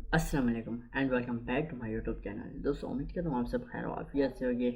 السلام علیکم and welcome back to my YouTube channel. دوستوں امید کرتا ہوں آپ سب خیر و عافیت سے ہوگی،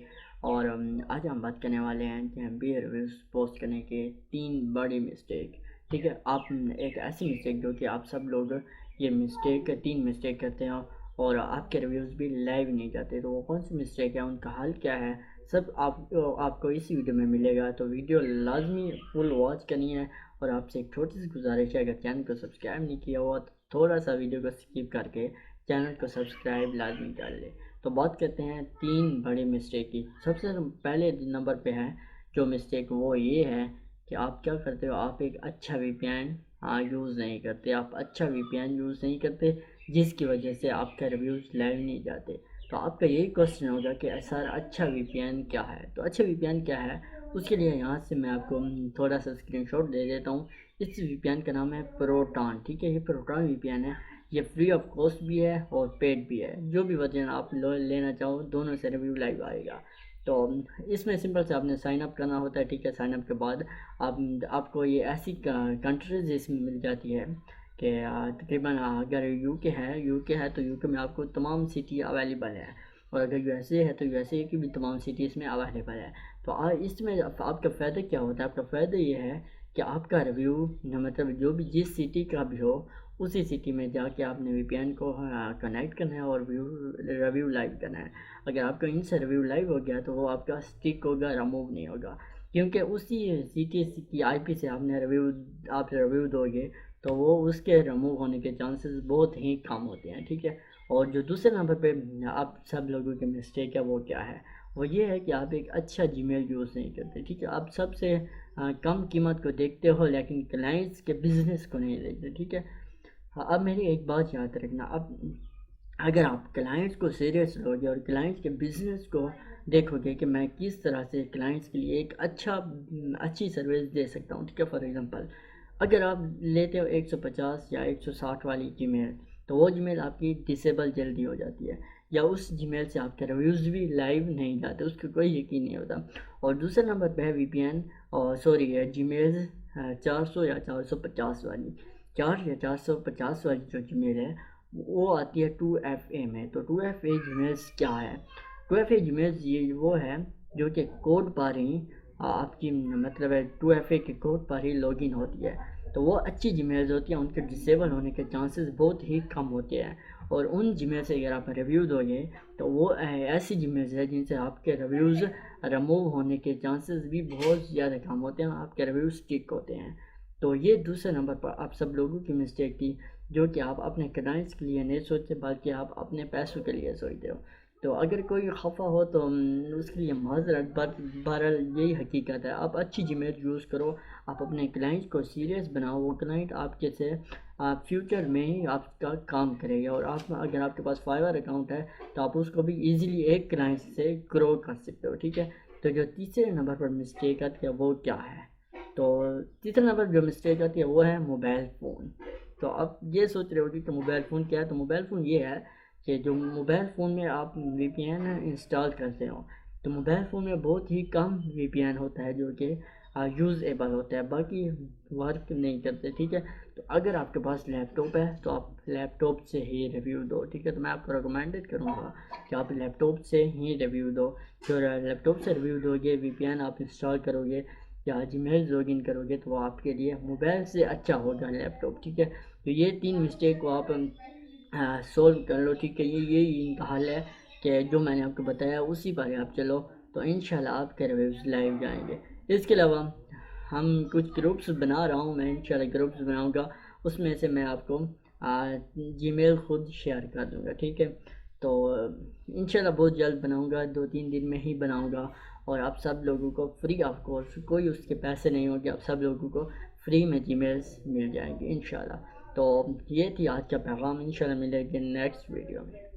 اور آج ہم بات کرنے والے ہیں کہ بی ریویوز پوسٹ کرنے کے 3 بڑی مسٹیک۔ ٹھیک ہے، آپ ایک ایسی مسٹیک جو کہ آپ سب لوگ یہ مسٹیک 3 مسٹیک کرتے ہیں اور آپ کے ریویوز بھی لائیو نہیں جاتے، تو وہ کون سی مسٹیک ہے، ان کا حل کیا ہے، سب آپ کو اس ویڈیو میں ملے گا۔ تو ویڈیو لازمی فل واچ کرنی ہے، اور آپ سے ایک چھوٹی سی گزارش ہے، اگر چینل کو سبسکرائب نہیں کیا ہوا تو تھوڑا سا ویڈیو کو سکپ کر کے چینل کو سبسکرائب لازمی کر لے۔ تو بات کرتے ہیں 3 بڑی مسٹیک کی۔ سب سے پہلے نمبر پہ ہے جو مسٹیک، وہ یہ ہے کہ آپ کیا کرتے ہو، آپ ایک اچھا وی پی این یوز نہیں کرتے، آپ اچھا وی پی این یوز نہیں کرتے، جس کی وجہ سے آپ کا ریویوز لائیو نہیں جاتے۔ تو آپ کا یہی کوشچن ہوگا کہ سر اچھا وی پی این کیا ہے؟ تو اچھا وی پی این کیا ہے، اس کے لیے یہاں سے میں آپ کو تھوڑا سا اسکرین شاٹ دے دیتا ہوں۔ اس وی پی این کا نام ہے پروٹان۔ ٹھیک ہے، یہ پروٹان وی پی این ہے، یہ فری آف کاسٹ بھی ہے اور پیڈ بھی ہے، جو بھی ورژن آپ لینا چاہو دونوں سے ریویو لائیو آئے گا۔ تو اس میں سمپل سے آپ نے سائن اپ کرنا ہوتا ہے۔ ٹھیک ہے، سائن اپ کے بعد آپ کو یہ ایسی کنٹریز اس میں مل جاتی ہے کہ تقریباً اگر یو کے ہے تو یو کے میں آپ کو تمام سٹی اویلیبل ہے، اور اگر یو ایس اے ہے تو یو ایس اے کی بھی تمام سٹی اس میں اویلیبل ہے۔ تو اس میں آپ کا فائدہ کیا ہوتا ہے؟ آپ کا فائدہ یہ ہے کہ آپ کا ریویو مطلب جو بھی جس سٹی کا بھی ہو، اسی سٹی میں جا کے آپ نے وی پی این کو کنیکٹ کرنا ہے اور ریویو لائیو کرنا ہے۔ اگر آپ کا ان سے ریویو لائیو ہو گیا تو وہ آپ کا اسٹک ہوگا، ریموو نہیں ہوگا، کیونکہ اسی سٹی کی آئی پی سے آپ ریویو دو گے تو وہ اس کے ریموو ہونے کے چانسز بہت ہی کم ہوتے ہیں۔ ٹھیک ہے، اور جو دوسرے نمبر پہ آپ سب لوگوں کے مسٹیک ہے وہ کیا ہے، وہ یہ ہے کہ آپ ایک اچھا جی میل یوز نہیں کرتے۔ ٹھیک ہے، آپ سب سے کم قیمت کو دیکھتے ہو لیکن کلائنٹس کے بزنس کو نہیں دیکھتے۔ ٹھیک ہے، اب میری ایک بات یاد رکھنا، اب اگر آپ کلائنٹس کو سیریس لو گے اور کلائنٹس کے بزنس کو دیکھو گے کہ میں کس طرح سے کلائنٹس کے لیے ایک اچھی سروس دے سکتا ہوں۔ ٹھیک ہے، فار ایگزامپل اگر آپ لیتے ہو 150 یا 160 والی جی میل، تو وہ جی میل آپ کی ڈسیبل جلدی ہو جاتی ہے، یا اس جی میل سے آپ کے ریویوز بھی لائیو نہیں جاتے، اس کا کوئی یقین نہیں ہوتا۔ اور دوسرے نمبر پہ ہے وی پی این اور جی میلز 400 یا 450 والی 450 والی جو جی میل ہے وہ آتی ہے 2FA میں۔ تو 2FA جی میلز کیا ہے؟ 2FA جی میلز یہ وہ ہے جو کہ کوڈ پر ہی آپ کی مطلب ہے 2FA کے code per he log in ہوتی ہے، تو وہ اچھی جی میلز ہوتی ہیں، ان کے ڈسیبل ہونے کے چانسز بہت ہی کم ہوتے ہیں۔ اور ان جی میل سے اگر آپ ریویو دو گے تو وہ ایسی جی میلز ہے جن سے آپ کے ریویوز ریموو ہونے کے چانسز بھی بہت زیادہ کم ہوتے ہیں، آپ کے ریویوز ٹک ہوتے ہیں۔ تو یہ دوسرے نمبر پر آپ سب لوگوں کی مسٹیک تھی، جو کہ آپ اپنے کلائنٹس کے لیے نہیں سوچتے بلکہ آپ اپنے پیسوں کے لیے سوچتے ہو۔ تو اگر کوئی خفا ہو تو اس کے لیے معذرت، بہرحال یہی حقیقت ہے۔ آپ اچھی جی میل یوز کرو، آپ اپنے کلائنٹس کو سیریس بناؤ، وہ کلائنٹ آپ کے سے فیوچر میں ہی آپ کا کام کرے گا، اور اگر آپ کے پاس فائیور اکاؤنٹ ہے تو آپ اس کو بھی ایزیلی ایک کلائنٹ سے گرو کر سکتے ہو۔ ٹھیک ہے، تو جو تیسرے نمبر پر مسٹیک آتی ہے وہ کیا ہے؟ تو تیسرے نمبر جو مسٹیک آتی ہے وہ ہے موبائل فون۔ تو اب یہ سوچ رہے ہوگی کہ موبائل فون کیا ہے؟ تو موبائل فون یہ ہے کہ جو موبائل فون میں آپ وی پی این انسٹال کرتے ہو، تو موبائل فون میں بہت ہی کم وی پی این ہوتا ہے جو کہ یوزیبل ہوتا ہے، باقی ورک نہیں کرتے۔ ٹھیک ہے، تو اگر آپ کے پاس لیپ ٹاپ ہے تو آپ لیپ ٹاپ سے ہی ریویو دو۔ ٹھیک ہے، تو میں آپ کو ریکمینڈڈ کروں گا کہ آپ لیپ ٹاپ سے ہی ریویو دو۔ جو لیپ ٹاپ سے ریویو دو گے، وی پی این آپ انسٹال کرو گے یا جی میل لاگ ان کرو گے، تو وہ آپ کے لیے موبائل سے اچھا ہوگا لیپ ٹاپ۔ ٹھیک ہے، تو یہ 3 مسٹیک کو آپ سولو کر لو۔ ٹھیک ہے، یہ ان کا حل ہے کہ جو میں نے آپ کو بتایا اسی پر آپ چلو، تو انشاءاللہ آپ کے ریویوز لائیو جائیں گے۔ اس کے علاوہ ہم کچھ گروپس بنا رہا ہوں، میں انشاءاللہ گروپس بناؤں گا، اس میں سے میں آپ کو جی میل خود شیئر کر دوں گا۔ ٹھیک ہے، تو انشاءاللہ بہت جلد بناؤں گا، 2-3 دن میں ہی بناؤں گا، اور آپ سب لوگوں کو فری آف کورس، کوئی اس کے پیسے نہیں ہوگے، آپ سب لوگوں کو فری میں جی میلز مل جائیں گے انشاءاللہ۔ تو یہ تھی آج کا پیغام، انشاءاللہ ملیں گے نیکسٹ ویڈیو میں۔